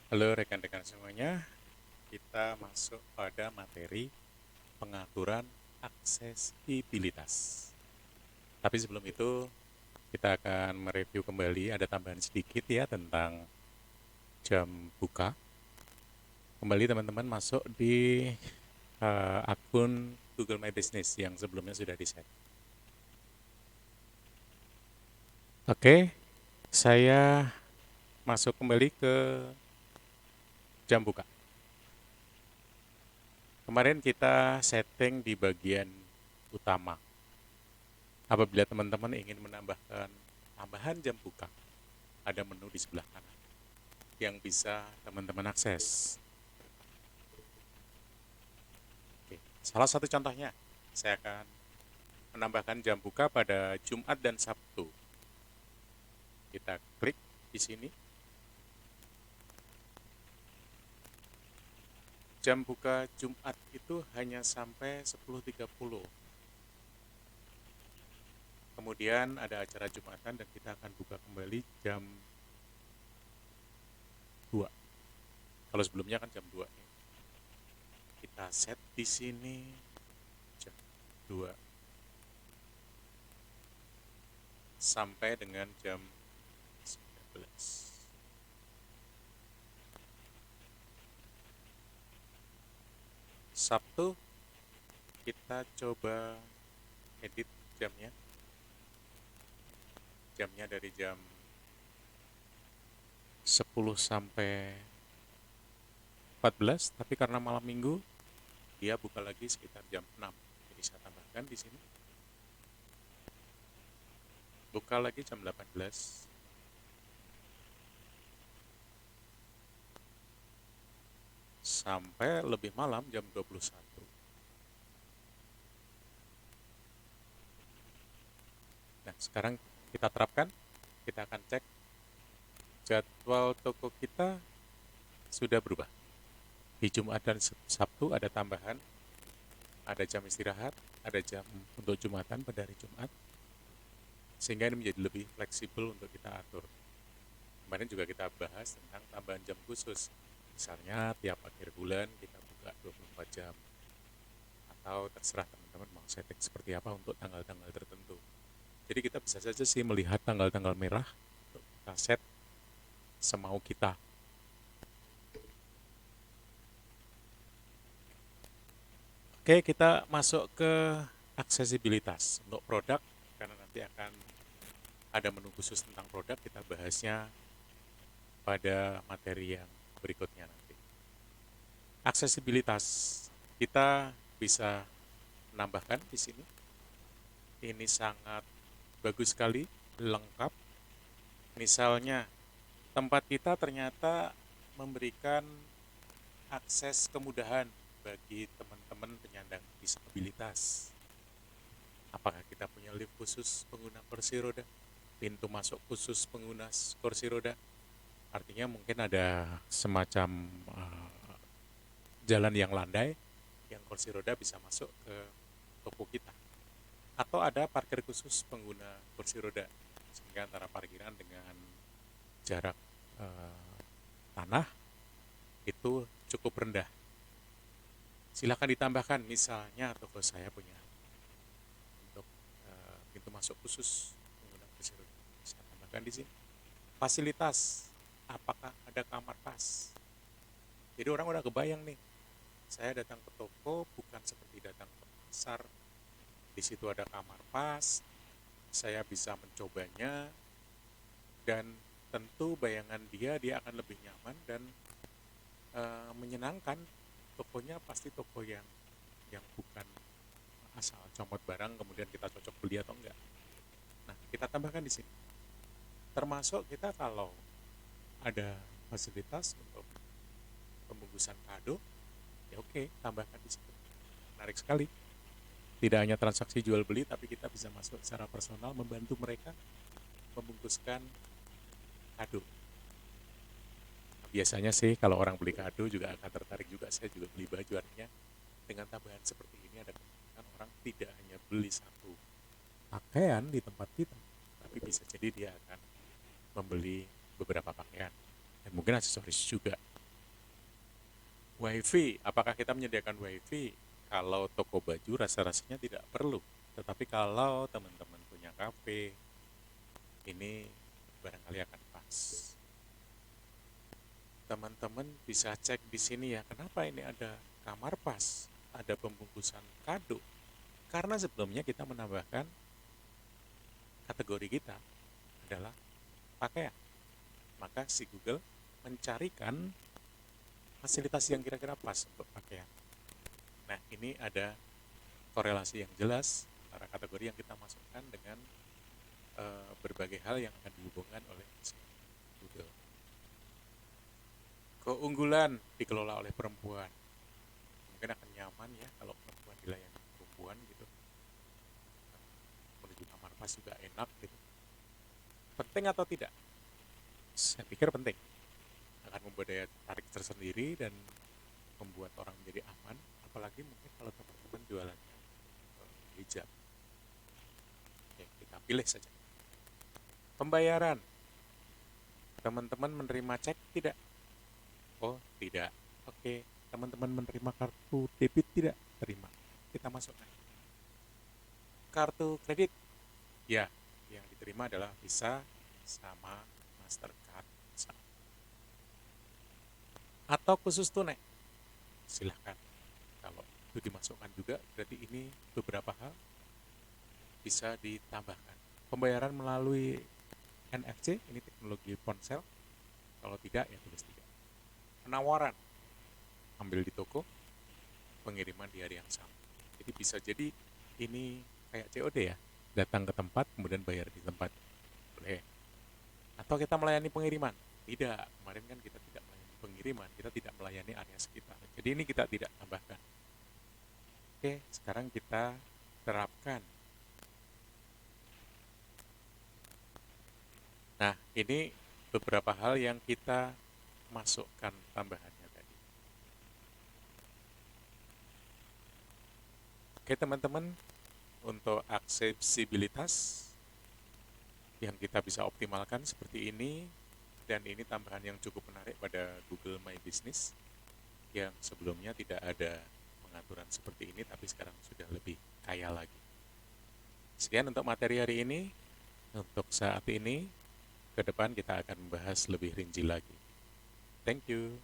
Halo rekan-rekan semuanya, kita masuk pada materi pengaturan aksesibilitas. Tapi sebelum itu, kita akan mereview kembali, ada tambahan sedikit ya tentang jam buka. Kembali teman-teman masuk di akun Google My Business yang sebelumnya sudah di-set. Oke, saya masuk kembali ke jam buka. Kemarin kita setting di bagian utama. Apabila teman-teman ingin menambahkan tambahan jam buka, ada menu di sebelah kanan yang bisa teman-teman akses. Oke. Salah satu contohnya, saya akan menambahkan jam buka pada Jumat dan Sabtu. Kita klik di sini. Jam buka Jumat itu hanya sampai 10.30. Kemudian ada acara Jumatan dan kita akan buka kembali jam 2. Kalau sebelumnya kan jam 2 ya. Kita set di sini jam 2 sampai dengan jam 19. Sabtu kita coba edit jamnya. Jamnya dari jam 10 sampai 14, tapi karena malam minggu dia buka lagi sekitar jam 6. Jadi saya tambahkan di sini. Buka lagi jam 18. Sampai lebih malam jam 21. Nah, sekarang kita terapkan, kita akan cek jadwal toko kita sudah berubah. Di Jumat dan Sabtu ada tambahan, ada jam istirahat, ada jam untuk Jumatan pada hari Jumat, sehingga ini menjadi lebih fleksibel untuk kita atur. Kemarin juga kita bahas tentang tambahan jam khusus. Misalnya tiap akhir bulan kita buka 24 jam. Atau terserah teman-teman mau setting seperti apa untuk tanggal-tanggal tertentu. Jadi kita bisa saja sih melihat tanggal-tanggal merah untuk kita set semau kita. Oke, kita masuk ke aksesibilitas untuk produk, karena nanti akan ada menu khusus tentang produk, kita bahasnya pada materi yang berikutnya nanti. Aksesibilitas, kita bisa menambahkan di sini. Ini sangat bagus sekali, lengkap. Misalnya, tempat kita ternyata memberikan akses kemudahan bagi teman-teman penyandang disabilitas. Apakah kita punya lift khusus pengguna kursi roda? Pintu masuk khusus pengguna kursi roda? Artinya mungkin ada semacam jalan yang landai yang kursi roda bisa masuk ke toko kita. Atau ada parkir khusus pengguna kursi roda, sehingga antara parkiran dengan jarak tanah itu cukup rendah. Silakan ditambahkan, misalnya toko saya punya untuk pintu masuk khusus pengguna kursi roda, saya tambahkan di sini. Fasilitas, apakah ada kamar pas? Jadi orang udah kebayang nih, saya datang ke toko bukan seperti datang ke pasar. Di situ ada kamar pas, saya bisa mencobanya, dan tentu bayangan dia akan lebih nyaman dan menyenangkan. Tokonya pasti toko yang bukan asal comot barang kemudian kita cocok beli atau enggak. Nah, kita tambahkan di sini. Termasuk kita kalau ada fasilitas untuk pembungkusan kado, ya oke, tambahkan di situ. Menarik sekali. Tidak hanya transaksi jual beli, tapi kita bisa masuk secara personal membantu mereka membungkuskan kado. Biasanya sih kalau orang beli kado juga akan tertarik juga, saya juga beli baju, artinya dengan tambahan seperti ini ada kemungkinan orang tidak hanya beli satu pakaian di tempat kita, tapi bisa jadi dia akan membeli beberapa pakaian dan mungkin aksesoris juga. WiFi, apakah kita menyediakan WiFi? Kalau toko baju rasa-rasanya tidak perlu. Tetapi kalau teman-teman punya kafe, ini barangkali akan pas. Teman-teman bisa cek di sini ya, kenapa ini ada kamar pas, ada pembungkusan kado. Karena sebelumnya kita menambahkan kategori kita adalah pakaian. Maka si Google mencarikan fasilitas yang kira-kira pas untuk pakaian. Nah, ini ada korelasi yang jelas antara kategori yang kita masukkan dengan berbagai hal yang akan dihubungkan oleh Google. Keunggulan dikelola oleh perempuan. Mungkin akan nyaman ya kalau perempuan dilayani perempuan gitu. Menuju kamar pas juga enak gitu. Penting atau tidak? Saya pikir penting. Akan membuat daya tarik tersendiri dan membuat orang menjadi aman. Apalagi mungkin kalau teman-teman jualannya hijab. Oke, kita pilih saja. Pembayaran. Teman-teman menerima cek tidak? Oh, tidak. Oke, teman-teman menerima kartu debit tidak? Terima. Kita masukkan. Kartu kredit. Ya, yang diterima adalah Visa sama Mastercard. Atau khusus tunai. Silahkan. Kalau itu dimasukkan juga, berarti ini beberapa hal bisa ditambahkan. Pembayaran melalui NFC, ini teknologi ponsel. Kalau tidak, ya tulis tidak. Penawaran, ambil di toko, pengiriman di hari yang sama. Jadi bisa jadi ini kayak COD ya, datang ke tempat kemudian bayar di tempat. Boleh. Atau kita melayani pengiriman. Tidak, kemarin kan kita tidak melayani pengiriman, kita tidak melayani area sekitar. Jadi ini kita tidak tambahkan. Oke, sekarang kita terapkan. Nah, ini beberapa hal yang kita masukkan tambahannya tadi. Oke teman-teman, untuk aksesibilitas yang kita bisa optimalkan seperti ini, dan ini tambahan yang cukup menarik pada Google My Business yang sebelumnya tidak ada pengaturan seperti ini, tapi sekarang sudah lebih kaya lagi. Sekian untuk materi hari ini. Untuk saat ini, ke depan kita akan membahas lebih rinci lagi. Thank you.